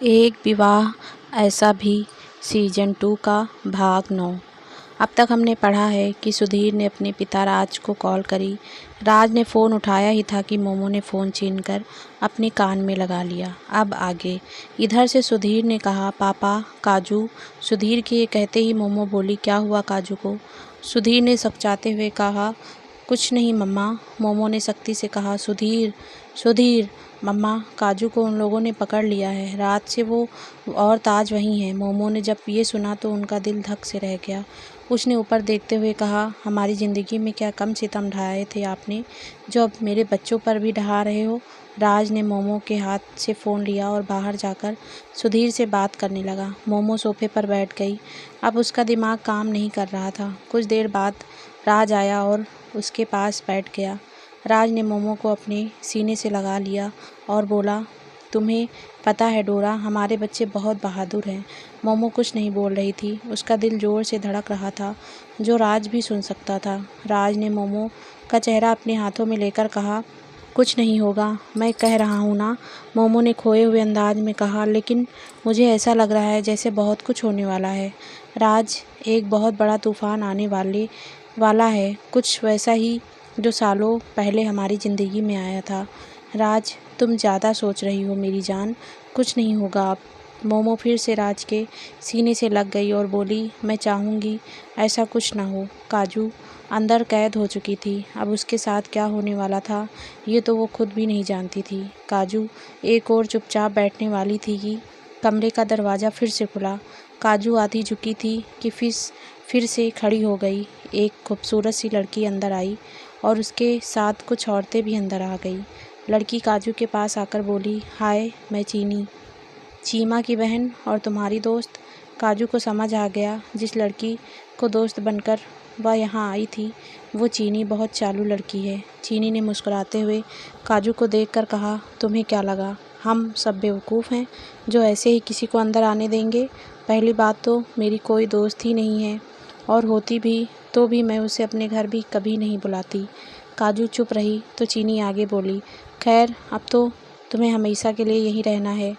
एक विवाह ऐसा भी सीजन 2 का भाग 9। अब तक हमने पढ़ा है कि सुधीर ने अपने पिता राज को कॉल करी। राज ने फ़ोन उठाया ही था कि मोमो ने फ़ोन छीनकर अपने कान में लगा लिया। अब आगे इधर से सुधीर ने कहा, पापा काजू। सुधीर के ये कहते ही मोमो बोली, क्या हुआ काजू को? सुधीर ने सकचाते हुए कहा, कुछ नहीं मम्मा। मोमो ने सख्ती से कहा, सुधीर सुधीर। मम्मा, काजू को उन लोगों ने पकड़ लिया है। रात से वो और ताज वहीं है। मोमो ने जब ये सुना तो उनका दिल धक से रह गया। उसने ऊपर देखते हुए कहा, हमारी ज़िंदगी में क्या कम सितम ढाए थे आपने, जो अब मेरे बच्चों पर भी ढा रहे हो। राज ने मोमो के हाथ से फ़ोन लिया और बाहर जाकर सुधीर से बात करने लगा। मोमो सोफे पर बैठ गई। अब उसका दिमाग काम नहीं कर रहा था। कुछ देर बाद राज आया और उसके पास बैठ गया। राज ने मोमो को अपने सीने से लगा लिया और बोला, तुम्हें पता है डोरा, हमारे बच्चे बहुत बहादुर हैं। मोमो कुछ नहीं बोल रही थी। उसका दिल ज़ोर से धड़क रहा था, जो राज भी सुन सकता था। राज ने मोमो का चेहरा अपने हाथों में लेकर कहा, कुछ नहीं होगा, मैं कह रहा हूँ ना। मोमो ने खोए हुए अंदाज में कहा, लेकिन मुझे ऐसा लग रहा है जैसे बहुत कुछ होने वाला है। राज, एक बहुत बड़ा तूफ़ान आने वाला है, कुछ वैसा ही जो सालों पहले हमारी ज़िंदगी में आया था। राज, तुम ज़्यादा सोच रही हो मेरी जान, कुछ नहीं होगा अब। मोमो फिर से राज के सीने से लग गई और बोली, मैं चाहूँगी ऐसा कुछ ना हो। काजू अंदर कैद हो चुकी थी। अब उसके साथ क्या होने वाला था ये तो वो खुद भी नहीं जानती थी। काजू एक और चुपचाप बैठने वाली थी कि कमरे का दरवाज़ा फिर से खुला। काजू आधी झुकी थी कि फिर से खड़ी हो गई। एक खूबसूरत सी लड़की अंदर आई और उसके साथ कुछ औरतें भी अंदर आ गई। लड़की काजू के पास आकर बोली, हाय, मैं चीनी, चीमा की बहन और तुम्हारी दोस्त। काजू को समझ आ गया, जिस लड़की को दोस्त बनकर वह यहाँ आई थी वो चीनी बहुत चालू लड़की है। चीनी ने मुस्कुराते हुए काजू को देखकर कहा, तुम्हें क्या लगा हम सब बेवकूफ़ हैं जो ऐसे ही किसी को अंदर आने देंगे? पहली बात तो मेरी कोई दोस्त ही नहीं है, और होती भी तो भी मैं उसे अपने घर भी कभी नहीं बुलाती। काजू चुप रही तो चीनी आगे बोली, खैर अब तो तुम्हें हमेशा के लिए यहीं रहना है,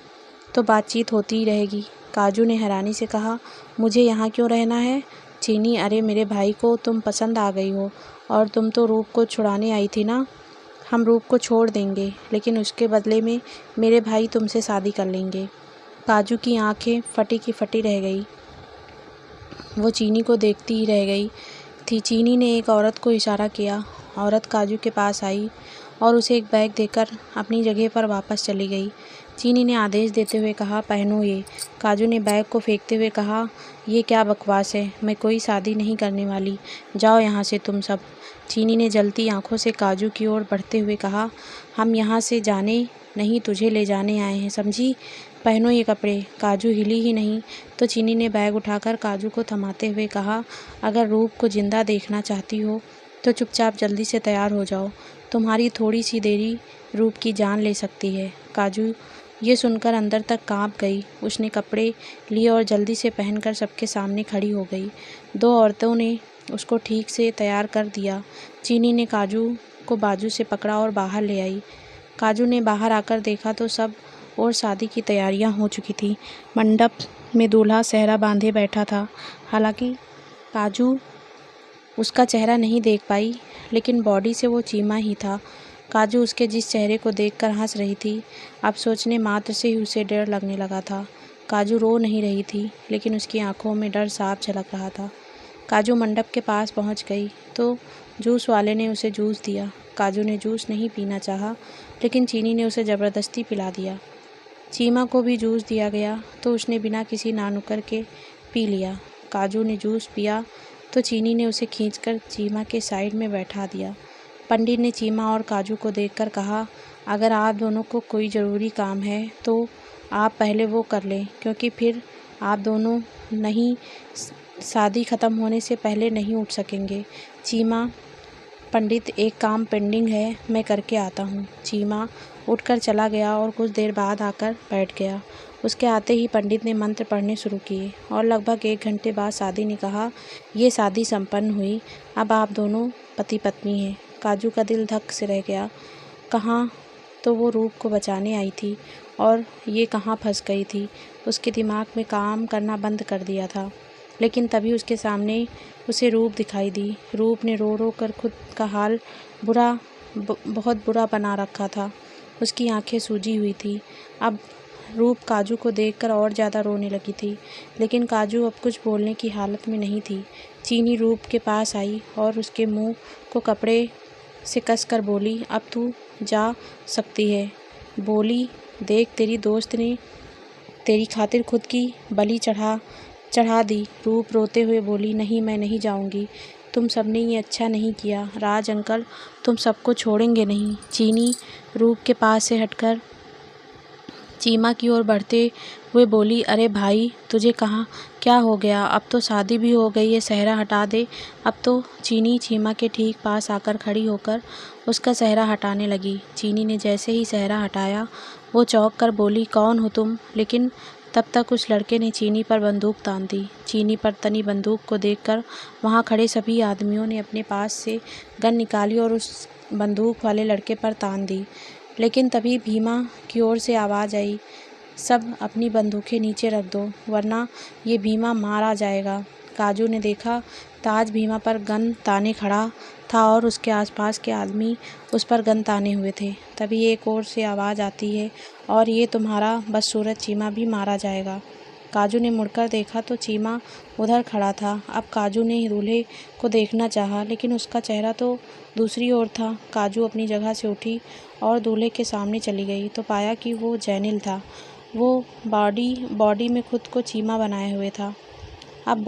तो बातचीत होती ही रहेगी। काजू ने हैरानी से कहा, मुझे यहाँ क्यों रहना है? चीनी, अरे मेरे भाई को तुम पसंद आ गई हो, और तुम तो रूप को छुड़ाने आई थी ना। हम रूप को छोड़ देंगे, लेकिन उसके बदले में मेरे भाई तुमसे शादी कर लेंगे। काजू की आंखें फटी की फटी रह गई। वो चीनी को देखती ही रह गई थी। चीनी ने एक औरत को इशारा किया। औरत काजू के पास आई और उसे एक बैग देकर अपनी जगह पर वापस चली गई। चीनी ने आदेश देते हुए कहा, पहनो ये। काजू ने बैग को फेंकते हुए कहा, ये क्या बकवास है, मैं कोई शादी नहीं करने वाली, जाओ यहाँ से तुम सब। चीनी ने जलती आंखों से काजू की ओर बढ़ते हुए कहा, हम यहाँ से जाने नहीं, तुझे ले जाने आए हैं, समझी? पहनो ये कपड़े। काजू हिली ही नहीं तो चीनी ने बैग उठाकर काजू को थमाते हुए कहा, अगर रूप को जिंदा देखना चाहती हो तो चुपचाप जल्दी से तैयार हो जाओ, तुम्हारी थोड़ी सी देरी रूप की जान ले सकती है। काजू ये सुनकर अंदर तक कांप गई। उसने कपड़े लिए और जल्दी से पहनकर सबके सामने खड़ी हो गई। दो औरतों ने उसको ठीक से तैयार कर दिया। चीनी ने काजू को बाजू से पकड़ा और बाहर ले आई। काजू ने बाहर आकर देखा तो सब और शादी की तैयारियां हो चुकी थी। मंडप में दूल्हा सेहरा बांधे बैठा था। हालांकि काजू उसका चेहरा नहीं देख पाई, लेकिन बॉडी से वो चीमा ही था। काजू उसके जिस चेहरे को देखकर हंस रही थी, अब सोचने मात्र से ही उसे डर लगने लगा था। काजू रो नहीं रही थी, लेकिन उसकी आंखों में डर साफ झलक रहा था। काजू मंडप के पास पहुंच गई तो जूस वाले ने उसे जूस दिया। काजू ने जूस नहीं पीना चाहा, लेकिन चीनी ने उसे ज़बरदस्ती पिला दिया। चीमा को भी जूस दिया गया तो उसने बिना किसी नानुकर के पी लिया। काजू ने जूस पिया तो चीनी ने उसे खींचकर चीमा के साइड में बैठा दिया। पंडित ने चीमा और काजू को देखकर कहा, अगर आप दोनों को कोई ज़रूरी काम है तो आप पहले वो कर लें, क्योंकि फिर आप दोनों नहीं, शादी ख़त्म होने से पहले नहीं उठ सकेंगे। चीमा, पंडित, एक काम पेंडिंग है, मैं करके आता हूँ। चीमा उठकर चला गया और कुछ देर बाद आकर बैठ गया। उसके आते ही पंडित ने मंत्र पढ़ने शुरू किए और लगभग 1 घंटे बाद शादी ने कहा, ये शादी संपन्न हुई, अब आप दोनों पति पत्नी हैं। काजू का दिल धक से रह गया। कहाँ तो वो रूप को बचाने आई थी और ये कहाँ फंस गई थी। उसके दिमाग में काम करना बंद कर दिया था। लेकिन तभी उसके सामने उसे रूप दिखाई दी। रूप ने रो रो कर खुद का हाल बहुत बुरा बना रखा था। उसकी आंखें सूजी हुई थी। अब रूप काजू को देखकर और ज़्यादा रोने लगी थी, लेकिन काजू अब कुछ बोलने की हालत में नहीं थी। चीनी रूप के पास आई और उसके मुंह को कपड़े से कसकर बोली, अब तू जा सकती है। बोली, देख तेरी दोस्त ने तेरी खातिर खुद की बलि चढ़ा दी। रूप रोते हुए बोली, नहीं, मैं नहीं जाऊंगी। तुम सबने ये अच्छा नहीं किया। राज अंकल तुम सबको छोड़ेंगे नहीं। चीनी रूप के पास से हटकर चीमा की ओर बढ़ते हुए बोली, अरे भाई तुझे कहाँ क्या हो गया? अब तो शादी भी हो गई है, सेहरा हटा दे अब तो। चीनी चीमा के ठीक पास आकर खड़ी होकर उसका सेहरा हटाने लगी। चीनी ने जैसे ही सेहरा हटाया वो चौंक कर बोली, कौन हो तुम? लेकिन तब तक उस लड़के ने चीनी पर बंदूक तान दी। चीनी पर तनी बंदूक को देखकर वहाँ खड़े सभी आदमियों ने अपने पास से गन निकाली और उस बंदूक वाले लड़के पर तान दी। लेकिन तभी भीमा की ओर से आवाज़ आई, सब अपनी बंदूकें नीचे रख दो, वरना ये भीमा मारा जाएगा। काजू ने देखा ताज भीमा पर गन ताने खड़ा था और उसके आसपास के आदमी उस पर गन ताने हुए थे। तभी एक ओर से आवाज़ आती है, और ये तुम्हारा बदसूरत चीमा भी मारा जाएगा। काजू ने मुड़कर देखा तो चीमा उधर खड़ा था। अब काजू ने दूल्हे को देखना चाहा, लेकिन उसका चेहरा तो दूसरी ओर था। काजू अपनी जगह से उठी और दूल्हे के सामने चली गई तो पाया कि वो जैनिल था। वो बॉडी में खुद को चीमा बनाए हुए था। अब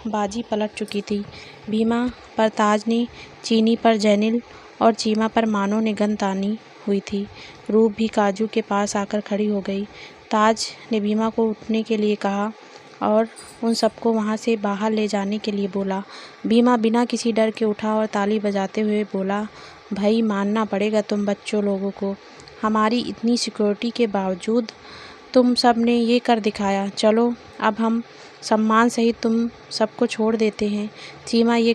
बाजी पलट चुकी थी। भीमा पर ताज ने, चीनी पर जैनिल और चीमा पर मानो ने गन तानी हुई थी। रूप भी काजू के पास आकर खड़ी हो गई। ताज ने भीमा को उठने के लिए कहा और उन सबको वहाँ से बाहर ले जाने के लिए बोला। भीमा बिना किसी डर के उठा और ताली बजाते हुए बोला, भाई मानना पड़ेगा तुम बच्चों लोगों को। हमारी इतनी सिक्योरिटी के बावजूद तुम सब ने ये कर दिखाया। चलो अब हम सम्मान सहित तुम सबको छोड़ देते हैं। चीमा ये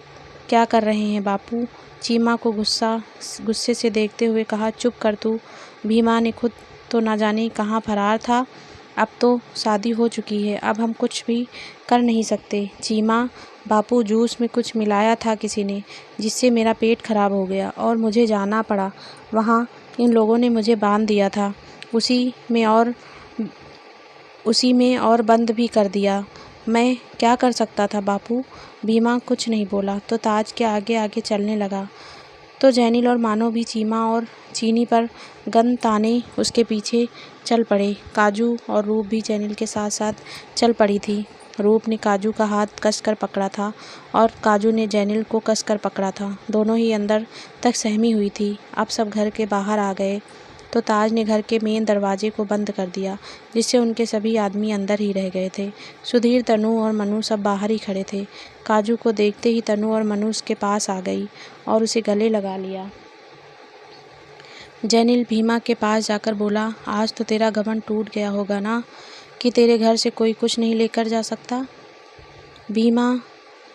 क्या कर रहे हैं बापू? चीमा को गुस्से से देखते हुए कहा, चुप कर तू। भीमा ने खुद तो ना जाने कहाँ फरार था। अब तो शादी हो चुकी है, अब हम कुछ भी कर नहीं सकते। चीमा बापू, जूस में कुछ मिलाया था किसी ने, जिससे मेरा पेट खराब हो गया और मुझे जाना पड़ा। वहाँ इन लोगों ने मुझे बांध दिया था, उसी में और बंद भी कर दिया। मैं क्या कर सकता था बापू? भीमा कुछ नहीं बोला तो ताज के आगे आगे चलने लगा तो जैनिल और मानो भी चीमा और चीनी पर गन ताने उसके पीछे चल पड़े। काजू और रूप भी जैनिल के साथ साथ चल पड़ी थी। रूप ने काजू का हाथ कसकर पकड़ा था और काजू ने जैनिल को कसकर पकड़ा था। दोनों ही अंदर तक सहमी हुई थी। अब सब घर के बाहर आ गए तो ताज ने घर के मेन दरवाजे को बंद कर दिया, जिससे उनके सभी आदमी अंदर ही रह गए थे। सुधीर, तनु और मनु सब बाहर ही खड़े थे। काजू को देखते ही तनु और मनु उसके पास आ गई और उसे गले लगा लिया। जैनिल भीमा के पास जाकर बोला, आज तो तेरा घमंड टूट गया होगा ना, कि तेरे घर से कोई कुछ नहीं लेकर जा सकता। भीमा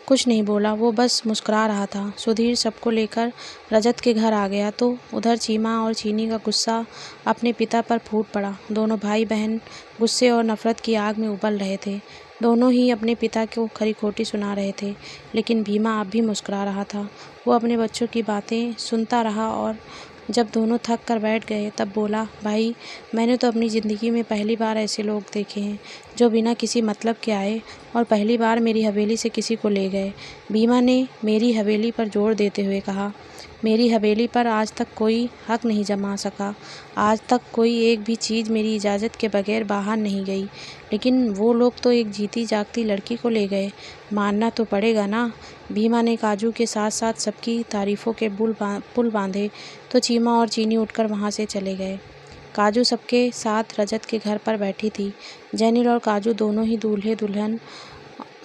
कुछ नहीं बोला, वो बस मुस्कुरा रहा था। सुधीर सबको लेकर रजत के घर आ गया तो उधर चीमा और चीनी का गुस्सा अपने पिता पर फूट पड़ा। दोनों भाई बहन गुस्से और नफरत की आग में उबल रहे थे। दोनों ही अपने पिता को खरी खोटी सुना रहे थे, लेकिन भीमा अब भी मुस्कुरा रहा था। वो अपने बच्चों की बातें सुनता रहा और जब दोनों थक कर बैठ गए तब बोला, भाई मैंने तो अपनी ज़िंदगी में पहली बार ऐसे लोग देखे हैं जो बिना किसी मतलब के आए और पहली बार मेरी हवेली से किसी को ले गए। भीमा ने मेरी हवेली पर जोर देते हुए कहा, मेरी हवेली पर आज तक कोई हक नहीं जमा सका। आज तक कोई एक भी चीज़ मेरी इजाज़त के बगैर बाहर नहीं गई, लेकिन वो लोग तो एक जीती जागती लड़की को ले गए। मानना तो पड़ेगा ना। भीमा ने काजू के साथ साथ सबकी तारीफ़ों के पुल बांधे तो चीमा और चीनी उठकर वहाँ से चले गए। काजू सबके साथ रजत के घर पर बैठी थी। जैनिल और काजू दोनों ही दूल्हे दुल्हन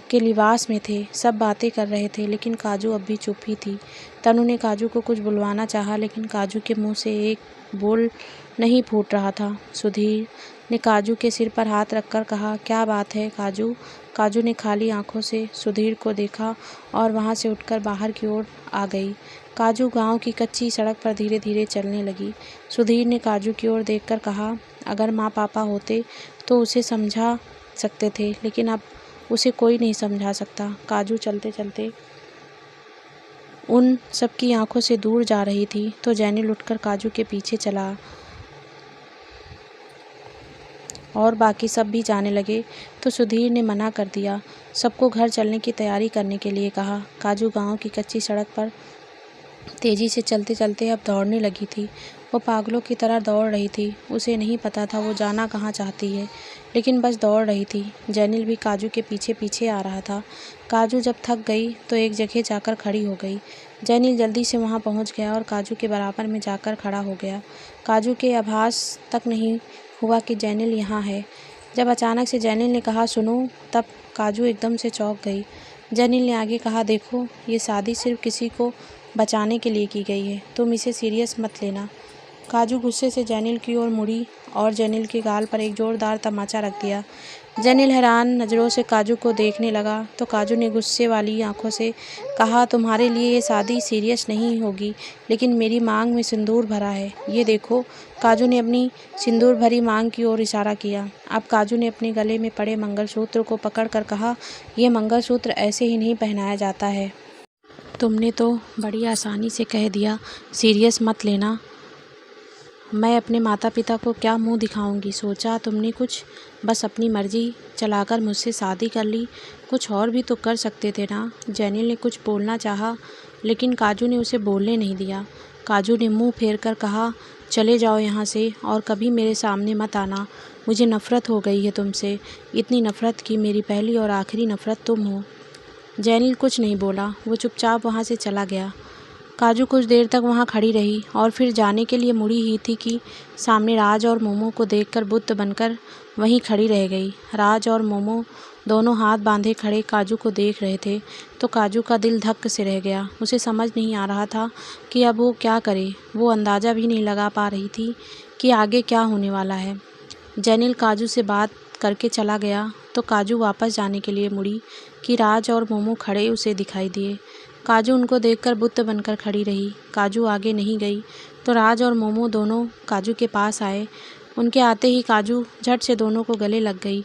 के लिबास में थे। सब बातें कर रहे थे, लेकिन काजू अब भी चुप ही थी। तनु ने काजू को कुछ बुलवाना चाहा, लेकिन काजू के मुंह से एक बोल नहीं फूट रहा था। सुधीर, ने काजू के सिर पर हाथ रखकर कहा, क्या बात है काजू? काजू ने खाली आंखों से सुधीर को देखा और वहां से उठकर बाहर की ओर आ गई। काजू गांव की कच्ची सड़क पर धीरे धीरे चलने लगी। सुधीर ने काजू की ओर देखकर कहा, अगर माँ पापा होते तो उसे समझा सकते थे, लेकिन अब उसे कोई नहीं समझा सकता। काजू चलते चलते उन सबकी आंखों से दूर जा रही थी तो जैनिल उठकर काजू के पीछे चला और बाकी सब भी जाने लगे तो सुधीर ने मना कर दिया। सबको घर चलने की तैयारी करने के लिए कहा। काजू गांव की कच्ची सड़क पर तेजी से चलते चलते अब दौड़ने लगी थी। वो पागलों की तरह दौड़ रही थी। उसे नहीं पता था वो जाना कहाँ चाहती है, लेकिन बस दौड़ रही थी। जैनिल भी काजू के पीछे पीछे आ रहा था। काजू जब थक गई तो एक जगह जाकर खड़ी हो गई। जैनिल जल्दी से वहाँ पहुँच गया और काजू के बराबर में जाकर खड़ा हो गया। काजू के आभास तक नहीं हुआ कि जैनिल यहाँ है। जब अचानक से जैनिल ने कहा, सुनो, तब काजू एकदम से चौंक गई। जैनिल ने आगे कहा, देखो, ये शादी सिर्फ किसी को बचाने के लिए की गई है, तुम इसे सीरियस मत लेना। काजू गुस्से से जैनिल की ओर मुड़ी और जैनिल के गाल पर एक जोरदार तमाचा रख दिया। जैनिल हैरान नज़रों से काजू को देखने लगा तो काजू ने गुस्से वाली आंखों से कहा, तुम्हारे लिए ये शादी सीरियस नहीं होगी, लेकिन मेरी मांग में सिंदूर भरा है, ये देखो। काजू ने अपनी सिंदूर भरी मांग की ओर इशारा किया। अब काजू ने अपने गले में पड़े मंगलसूत्र को पकड़कर कहा, यह मंगलसूत्र ऐसे ही नहीं पहनाया जाता है। तुमने तो बड़ी आसानी से कह दिया सीरियस मत लेना। मैं अपने माता पिता को क्या मुंह दिखाऊंगी? सोचा तुमने कुछ, बस अपनी मर्जी चलाकर मुझसे शादी कर ली। कुछ और भी तो कर सकते थे ना। जैनिल ने कुछ बोलना चाहा, लेकिन काजू ने उसे बोलने नहीं दिया। काजू ने मुंह फेर कर कहा, चले जाओ यहाँ से और कभी मेरे सामने मत आना। मुझे नफ़रत हो गई है तुमसे, इतनी नफ़रत कि मेरी पहली और आखिरी नफ़रत तुम हो। जैनिल कुछ नहीं बोला, वो चुपचाप वहाँ से चला गया। काजू कुछ देर तक वहाँ खड़ी रही और फिर जाने के लिए मुड़ी ही थी कि सामने राज और मोमो को देखकर बुत्त बनकर वहीं खड़ी रह गई। राज और मोमो दोनों हाथ बांधे खड़े काजू को देख रहे थे तो काजू का दिल धक्क से रह गया। उसे समझ नहीं आ रहा था कि अब वो क्या करे। वो अंदाज़ा भी नहीं लगा पा रही थी कि आगे क्या होने वाला है। जैनिल काजू से बात करके चला गया तो काजू वापस जाने के लिए मुड़ी कि राज और मोमो खड़े उसे दिखाई दिए। काजू उनको देखकर बुत्त बनकर खड़ी रही। काजू आगे नहीं गई तो राज और मोमो दोनों काजू के पास आए। उनके आते ही काजू झट से दोनों को गले लग गई।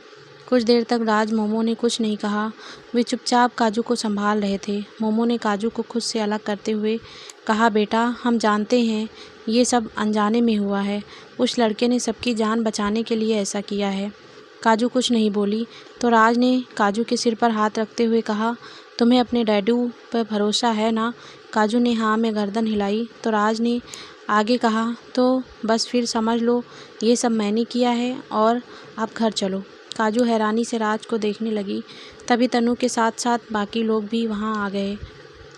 कुछ देर तक राज मोमो ने कुछ नहीं कहा। वे चुपचाप काजू को संभाल रहे थे। मोमो ने काजू को खुद से अलग करते हुए कहा, बेटा, हम जानते हैं ये सब अनजाने में हुआ है। उस लड़के ने सबकी जान बचाने के लिए ऐसा किया है। काजू कुछ नहीं बोली तो राज ने काजू के सिर पर हाथ रखते हुए कहा, तुम्हें अपने डैडू पर भरोसा है ना? काजू ने हाँ में गर्दन हिलाई तो राज ने आगे कहा, तो बस फिर समझ लो ये सब मैंने किया है और आप घर चलो। काजू हैरानी से राज को देखने लगी। तभी तनु के साथ साथ बाकी लोग भी वहाँ आ गए।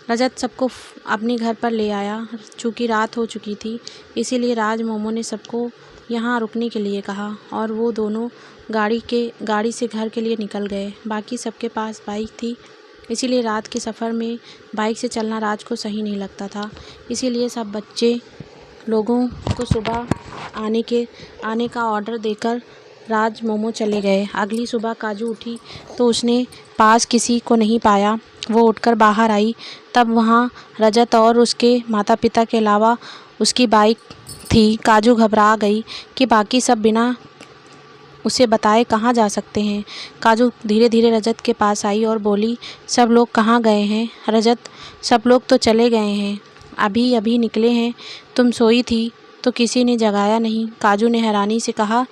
रजत सबको अपने घर पर ले आया। चूँकि रात हो चुकी थी इसीलिए राज मोमो ने सबको यहाँ रुकने के लिए कहा और वो दोनों गाड़ी से घर के लिए निकल गए। बाकी सबके पास बाइक थी इसीलिए रात के सफ़र में बाइक से चलना राज को सही नहीं लगता था। इसीलिए सब बच्चे लोगों को सुबह आने का ऑर्डर देकर राज मोमो चले गए। अगली सुबह काजू उठी तो उसने पास किसी को नहीं पाया। वो उठकर बाहर आई तब वहाँ रजत और उसके माता पिता के अलावा उसकी बाइक थी। काजू घबरा गई कि बाकी सब बिना उसे बताए कहाँ जा सकते हैं। काजू धीरे धीरे रजत के पास आई और बोली, सब लोग कहाँ गए हैं? रजत, सब लोग तो चले गए हैं, अभी अभी निकले हैं। तुम सोई थी तो किसी ने जगाया नहीं। काजू ने हैरानी से कहा,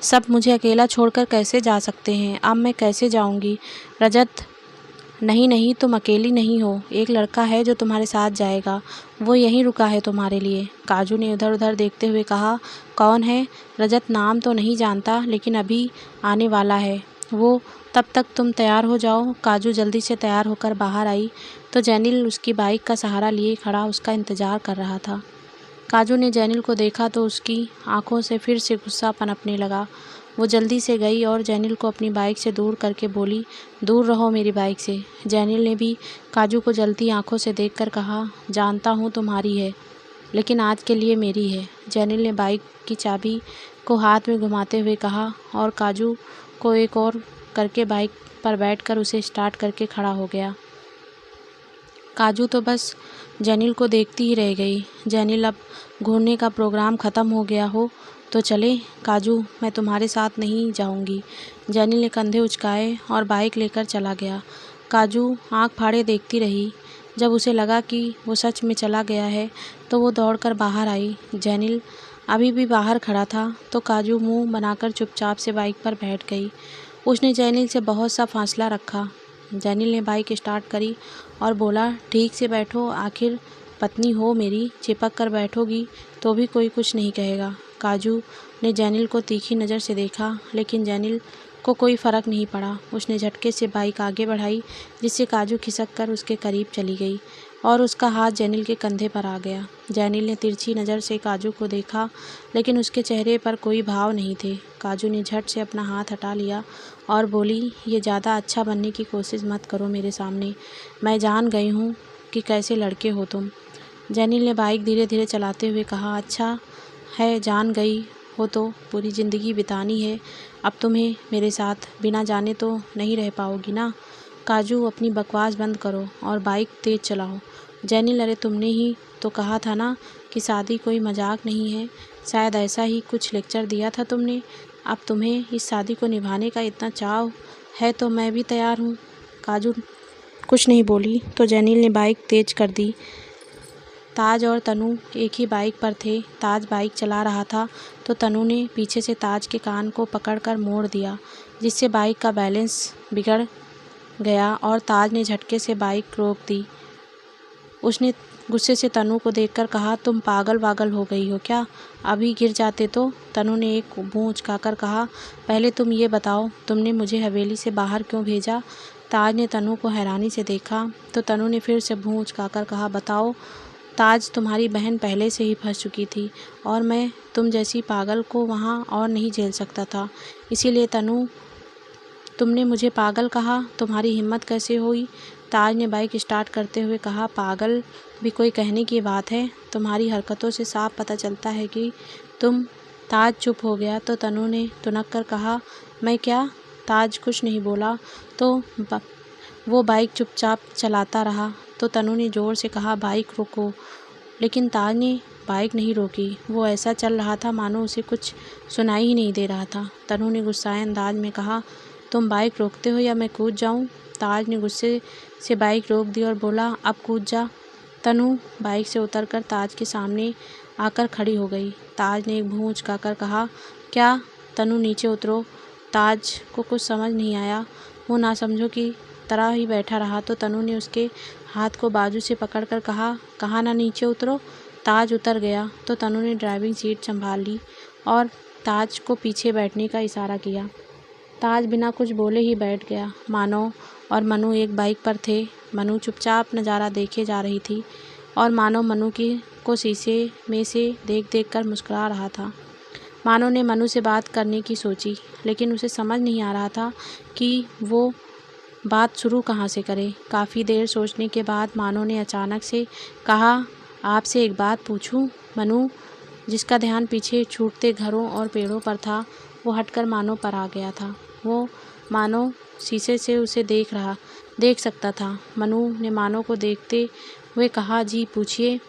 सब मुझे अकेला छोड़कर कैसे जा सकते हैं? अब मैं कैसे जाऊंगी? रजत, नहीं नहीं, तुम अकेली नहीं हो, एक लड़का है जो तुम्हारे साथ जाएगा, वो यहीं रुका है तुम्हारे लिए। काजू ने उधर उधर देखते हुए कहा, कौन है? रजत, नाम तो नहीं जानता लेकिन अभी आने वाला है वो, तब तक तुम तैयार हो जाओ। काजू जल्दी से तैयार होकर बाहर आई तो जैनिल उसकी बाइक का सहारा लिए खड़ा उसका इंतज़ार कर रहा था। काजू ने जैनिल को देखा तो उसकी आंखों से फिर से गुस्सा पनपने लगा। वो जल्दी से गई और जैनिल को अपनी बाइक से दूर करके बोली, दूर रहो मेरी बाइक से। जैनिल ने भी काजू को जलती आंखों से देखकर कहा, जानता हूँ तुम्हारी है लेकिन आज के लिए मेरी है। जैनिल ने बाइक की चाबी को हाथ में घुमाते हुए कहा और काजू को एक और करके बाइक पर बैठकर उसे स्टार्ट करके खड़ा हो गया। काजू तो बस जेनिल को देखती ही रह गई। जेनिल, अब घूमने का प्रोग्राम ख़त्म हो गया हो तो चले? काजू, मैं तुम्हारे साथ नहीं जाऊंगी। जेनिल ने कंधे उचकाए और बाइक लेकर चला गया। काजू आंख फाड़े देखती रही। जब उसे लगा कि वो सच में चला गया है तो वो दौड़कर बाहर आई। जेनिल अभी भी बाहर खड़ा था तो काजू मुंह बनाकर चुपचाप से बाइक पर बैठ गई। उसने जेनिल से बहुत सा फासला रखा। जेनिल ने बाइक स्टार्ट करी और बोला, ठीक से बैठो, आखिर पत्नी हो मेरी, चिपक कर बैठोगी तो भी कोई कुछ नहीं कहेगा। काजू ने जेनिल को तीखी नज़र से देखा, लेकिन जेनिल को कोई फ़र्क नहीं पड़ा। उसने झटके से बाइक आगे बढ़ाई, जिससे काजू खिसक कर उसके करीब चली गई और उसका हाथ जेनिल के कंधे पर आ गया। जेनिल ने तिरछी नज़र से काजू को देखा, लेकिन उसके चेहरे पर कोई भाव नहीं थे। काजू ने झट से अपना हाथ हटा लिया और बोली, ये ज़्यादा अच्छा बनने की कोशिश मत करो मेरे सामने। मैं जान गई हूँ कि कैसे लड़के हो तुम। जेनिल ने बाइक धीरे धीरे चलाते हुए कहा, अच्छा है, जान गई हो तो पूरी ज़िंदगी बितानी है। अब तुम्हें मेरे साथ बिना जाने तो नहीं रह पाओगी ना। काजू, अपनी बकवास बंद करो और बाइक तेज़ चलाओ। जेनिल, अरे तुमने ही तो कहा था ना कि शादी कोई मजाक नहीं है। शायद ऐसा ही कुछ लेक्चर दिया था तुमने। अब तुम्हें इस शादी को निभाने का इतना चाव है तो मैं भी तैयार हूँ। काजू कुछ नहीं बोली तो जेनिल ने बाइक तेज़ कर दी। ताज और तनु एक ही बाइक पर थे। ताज बाइक चला रहा था तो तनु ने पीछे से ताज के कान को पकड़कर मोड़ दिया, जिससे बाइक का बैलेंस बिगड़ गया और ताज ने झटके से बाइक रोक दी। उसने गुस्से से तनु को देखकर कहा, तुम पागल हो गई हो क्या? अभी गिर जाते तो? तनु ने एक मुँह उचकाकर कहा, पहले तुम ये बताओ, तुमने मुझे हवेली से बाहर क्यों भेजा? ताज ने तनु को हैरानी से देखा तो तनु ने फिर से मुँह उचकाकर कहा, बताओ ताज, तुम्हारी बहन पहले से ही फंस चुकी थी और मैं तुम जैसी पागल को वहाँ और नहीं झेल सकता था। इसीलिए तनु, तुमने मुझे पागल कहा? तुम्हारी हिम्मत कैसे हुई? ताज ने बाइक स्टार्ट करते हुए कहा, पागल भी कोई कहने की बात है? तुम्हारी हरकतों से साफ पता चलता है कि तुम। ताज चुप हो गया तो तनु ने तुनक कर कहा, मैं क्या? ताज कुछ नहीं बोला तो वो बाइक चुपचाप चलाता रहा। तो तनु ने ज़ोर से कहा, बाइक रोको। लेकिन ताज ने बाइक नहीं रोकी। वो ऐसा चल रहा था मानो उसे कुछ सुनाई ही नहीं दे रहा था। तनु ने गुस्साए अंदाज में कहा, तुम बाइक रोकते हो या मैं कूद जाऊं? ताज ने गुस्से से बाइक रोक दी और बोला, अब कूद जा। तनु बाइक से उतरकर ताज के सामने आकर खड़ी हो गई। ताज ने एक मुँह उचकाकर कहा, क्या? तनु, नीचे उतरो। ताज को कुछ समझ नहीं आया। वो नासमझों की तरह ही बैठा रहा तो तनु ने उसके हाथ को बाजू से पकड़कर कहा, कहा ना नीचे उतरो। ताज उतर गया तो तनु ने ड्राइविंग सीट संभाल ली और ताज को पीछे बैठने का इशारा किया। ताज बिना कुछ बोले ही बैठ गया। मानव और मनु एक बाइक पर थे। मनु चुपचाप नज़ारा देखे जा रही थी और मानव मनु को शीशे में से देख कर मुस्कुरा रहा था। मानव ने मनु से बात करने की सोची, लेकिन उसे समझ नहीं आ रहा था कि वो बात शुरू कहाँ से करे। काफ़ी देर सोचने के बाद मानव ने अचानक से कहा, आपसे एक बात पूछूं? मनु, जिसका ध्यान पीछे छूटते घरों और पेड़ों पर था, वो हटकर मानव पर आ गया था। वो मानव शीशे से उसे देख सकता था। मनु ने मानव को देखते हुए कहा, जी पूछिए।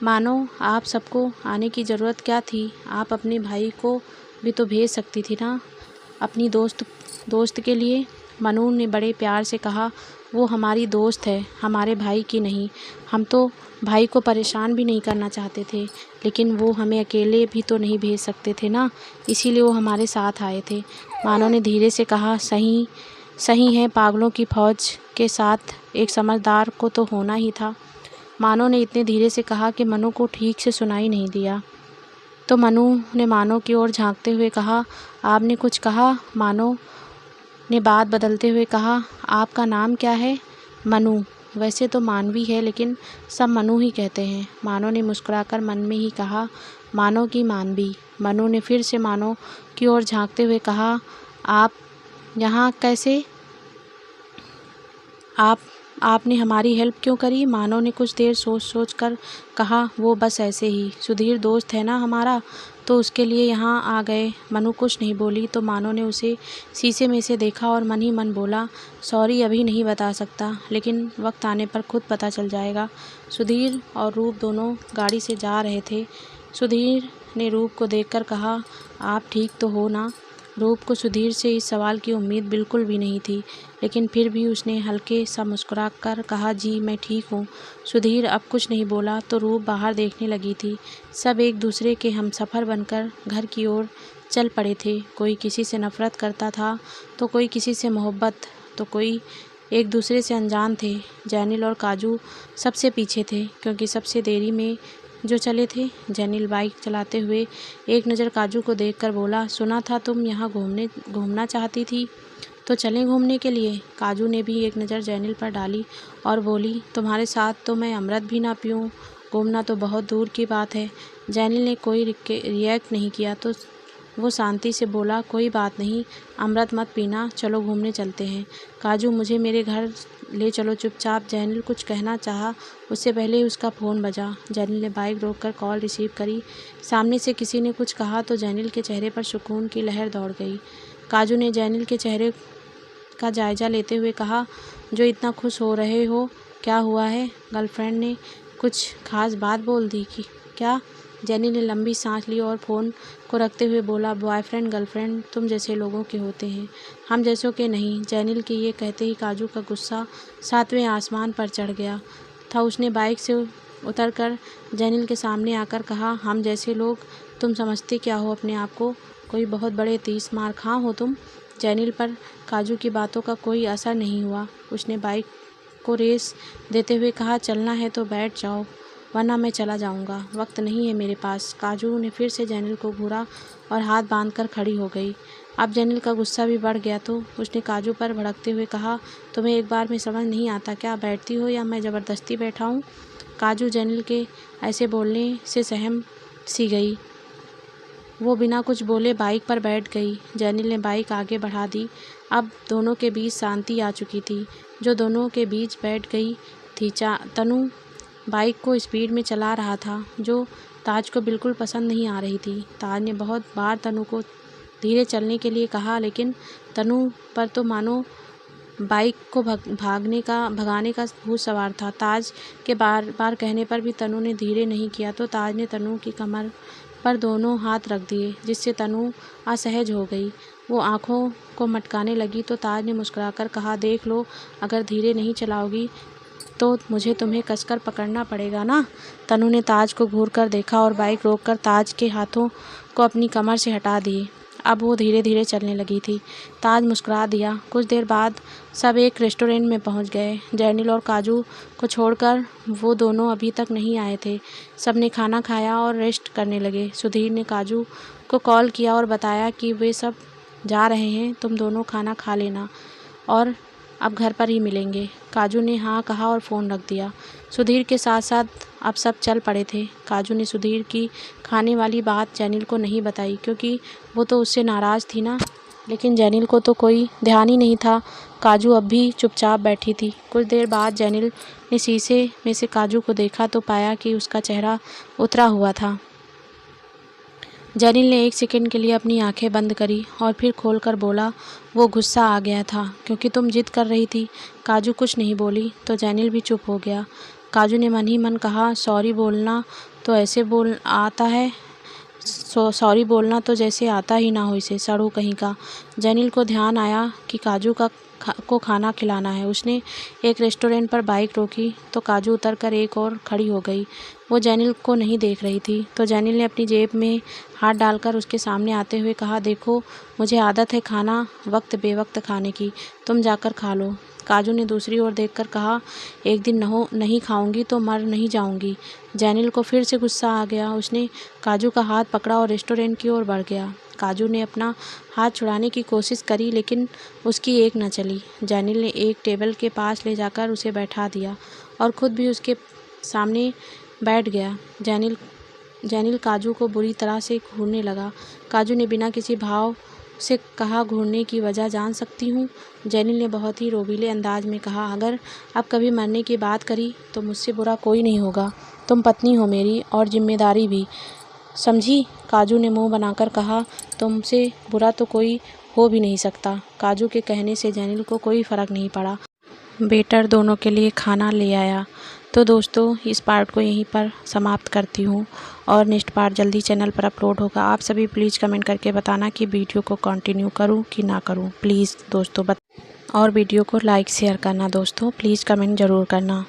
मानव, आप सबको आने की ज़रूरत क्या थी? आप अपने भाई को भी तो भेज सकती थी ना, अपनी दोस्त के लिए। मनु ने बड़े प्यार से कहा, वो हमारी दोस्त है, हमारे भाई की नहीं। हम तो भाई को परेशान भी नहीं करना चाहते थे, लेकिन वो हमें अकेले भी तो नहीं भेज सकते थे ना, इसीलिए वो हमारे साथ आए थे। मानव ने धीरे से कहा, सही है, पागलों की फौज के साथ एक समझदार को तो होना ही था। मानव ने इतने धीरे से कहा कि मनु को ठीक से सुनाई नहीं दिया। तो मनु ने मानव की ओर झांकते हुए कहा, आपने कुछ कहा? मानव ने बात बदलते हुए कहा, आपका नाम क्या है? मनु। वैसे तो मानवी है, लेकिन सब मनु ही कहते हैं। मानव ने मुस्कुराकर मन में ही कहा, मानव की मानवी। मनु ने फिर से मानव की ओर झांकते हुए कहा, आप यहाँ कैसे? आपने हमारी हेल्प क्यों करी? मानव ने कुछ देर सोच कर कहा, वो बस ऐसे ही। सुधीर दोस्त है ना हमारा, तो उसके लिए यहाँ आ गए। मनु कुछ नहीं बोली तो मानो ने उसे शीशे में से देखा और मन ही मन बोला, सॉरी अभी नहीं बता सकता, लेकिन वक्त आने पर खुद पता चल जाएगा। सुधीर और रूप दोनों गाड़ी से जा रहे थे। सुधीर ने रूप को देखकर कहा, आप ठीक तो हो ना? रूप को सुधीर से इस सवाल की उम्मीद बिल्कुल भी नहीं थी, लेकिन फिर भी उसने हल्के सा मुस्कुरा कर कहा, जी मैं ठीक हूँ। सुधीर अब कुछ नहीं बोला तो रूप बाहर देखने लगी थी। सब एक दूसरे के हमसफ़र बनकर घर की ओर चल पड़े थे। कोई किसी से नफ़रत करता था तो कोई किसी से मोहब्बत, तो कोई एक दूसरे से अनजान थे। जैनिल और काजू सबसे पीछे थे क्योंकि सबसे देरी में जो चले थे। जैनिल बाइक चलाते हुए एक नज़र काजू को देखकर बोला, सुना था तुम यहाँ घूमना चाहती थी, तो चलें घूमने के लिए। काजू ने भी एक नज़र जैनिल पर डाली और बोली, तुम्हारे साथ तो मैं अमृत भी ना पीऊँ, घूमना तो बहुत दूर की बात है। जैनिल ने कोई रिएक्ट नहीं किया तो वो शांति से बोला, कोई बात नहीं, अमृत मत पीना, चलो घूमने चलते हैं। काजू मुझे मेरे घर ले चलो चुपचाप। जैनिल कुछ कहना चाहा, उससे पहले ही उसका फ़ोन बजा। जैनिल ने बाइक रोककर कॉल रिसीव करी। सामने से किसी ने कुछ कहा तो जैनिल के चेहरे पर सुकून की लहर दौड़ गई। काजू ने जैनिल के चेहरे का जायज़ा लेते हुए कहा, जो इतना खुश हो रहे हो, क्या हुआ है? गर्लफ्रेंड ने कुछ खास बात बोल दी कि क्या? जैनिल ने लंबी सांस ली और फ़ोन को रखते हुए बोला, बॉयफ्रेंड गर्लफ्रेंड तुम जैसे लोगों के होते हैं, हम जैसों के नहीं। जैनिल के ये कहते ही काजू का गुस्सा 7वें आसमान पर चढ़ गया था। उसने बाइक से उतरकर जैनिल के सामने आकर कहा, हम जैसे लोग, तुम समझते क्या हो अपने आप को? कोई बहुत बड़े 30 मार खां हो तुम? जैनिल पर काजू की बातों का कोई असर नहीं हुआ। उसने बाइक को रेस देते हुए कहा, चलना है तो बैठ जाओ, वरना मैं चला जाऊंगा, वक्त नहीं है मेरे पास। काजू ने फिर से जैनिल को घूरा और हाथ बांधकर खड़ी हो गई। अब जैनिल का गुस्सा भी बढ़ गया तो उसने काजू पर भड़कते हुए कहा, तुम्हें एक बार में समझ नहीं आता क्या? बैठती हो या मैं ज़बरदस्ती बैठाऊं? काजू जैनिल के ऐसे बोलने से सहम सी गई। वो बिना कुछ बोले बाइक पर बैठ गई। जैनिल ने बाइक आगे बढ़ा दी। अब दोनों के बीच शांति आ चुकी थी, जो दोनों के बीच बैठ गई थी। तनु बाइक को स्पीड में चला रहा था, जो ताज को बिल्कुल पसंद नहीं आ रही थी। ताज ने बहुत बार तनु को धीरे चलने के लिए कहा, लेकिन तनु पर तो मानो बाइक को भगाने का भूत सवार था। ताज के बार बार कहने पर भी तनु ने धीरे नहीं किया तो ताज ने तनु की कमर पर दोनों हाथ रख दिए, जिससे तनु असहज हो गई। वो आंखों को मटकाने लगी तो ताज ने मुस्कुराकर कहा, देख लो, अगर धीरे नहीं चलाओगी तो मुझे तुम्हें कसकर पकड़ना पड़ेगा ना। तनु ने ताज को घूर कर देखा और बाइक रोककर ताज के हाथों को अपनी कमर से हटा दिए। अब वो धीरे धीरे चलने लगी थी। ताज मुस्कुरा दिया। कुछ देर बाद सब एक रेस्टोरेंट में पहुंच गए। जैनिल और काजू को छोड़कर वो दोनों अभी तक नहीं आए थे। सब ने खाना खाया और रेस्ट करने लगे। सुधीर ने काजू को कॉल किया और बताया कि वे सब जा रहे हैं, तुम दोनों खाना खा लेना और अब घर पर ही मिलेंगे। काजू ने हाँ कहा और फ़ोन रख दिया। सुधीर के साथ साथ अब सब चल पड़े थे। काजू ने सुधीर की खाने वाली बात जैनिल को नहीं बताई, क्योंकि वो तो उससे नाराज़ थी ना। लेकिन जैनिल को तो कोई ध्यान ही नहीं था। काजू अब भी चुपचाप बैठी थी। कुछ देर बाद जैनिल ने शीशे में से काजू को देखा तो पाया कि उसका चेहरा उतरा हुआ था। जैनिल ने एक सेकंड के लिए अपनी आंखें बंद करी और फिर खोलकर बोला, वो गुस्सा आ गया था क्योंकि तुम जिद कर रही थी। काजू कुछ नहीं बोली तो जैनिल भी चुप हो गया। काजू ने मन ही मन कहा, सॉरी बोलना तो ऐसे बोल आता है, सॉरी बोलना तो जैसे आता ही ना हो इसे, सड़ू कहीं का। जैनिल को ध्यान आया कि काजू को खाना खिलाना है। उसने एक रेस्टोरेंट पर बाइक रोकी तो काजू उतरकर एक और खड़ी हो गई। वो जैनिल को नहीं देख रही थी तो जैनिल ने अपनी जेब में हाथ डालकर उसके सामने आते हुए कहा, देखो, मुझे आदत है खाना वक्त बेवक्त खाने की, तुम जाकर खा लो। काजू ने दूसरी ओर देखकर कहा, एक दिन नहीं खाऊंगी तो मर नहीं जाऊंगी। जैनिल को फिर से गुस्सा आ गया। उसने काजू का हाथ पकड़ा और रेस्टोरेंट की ओर बढ़ गया। काजू ने अपना हाथ छुड़ाने की कोशिश करी, लेकिन उसकी एक न चली। जैनिल ने एक टेबल के पास ले जाकर उसे बैठा दिया और ख़ुद भी उसके सामने बैठ गया। जैनिल काजू को बुरी तरह से घूरने लगा। काजू ने बिना किसी भाव से कहा, घूरने की वजह जान सकती हूँ? जैनिल ने बहुत ही रोबीले अंदाज में कहा, अगर अब कभी मरने की बात करी तो मुझसे बुरा कोई नहीं होगा। तुम पत्नी हो मेरी और जिम्मेदारी भी। समझी? काजू ने मुंह बनाकर कहा। तुमसे बुरा तो कोई हो भी नहीं सकता। काजू के कहने से जेनिल को कोई फ़र्क नहीं पड़ा। वेटर दोनों के लिए खाना ले आया। तो दोस्तों, इस पार्ट को यहीं पर समाप्त करती हूँ और नेक्स्ट पार्ट जल्दी चैनल पर अपलोड होगा। आप सभी प्लीज़ कमेंट करके बताना कि वीडियो को कंटिन्यू करूँ कि ना करूँ। प्लीज़ दोस्तों और वीडियो को लाइक शेयर करना दोस्तों, प्लीज़ कमेंट ज़रूर करना।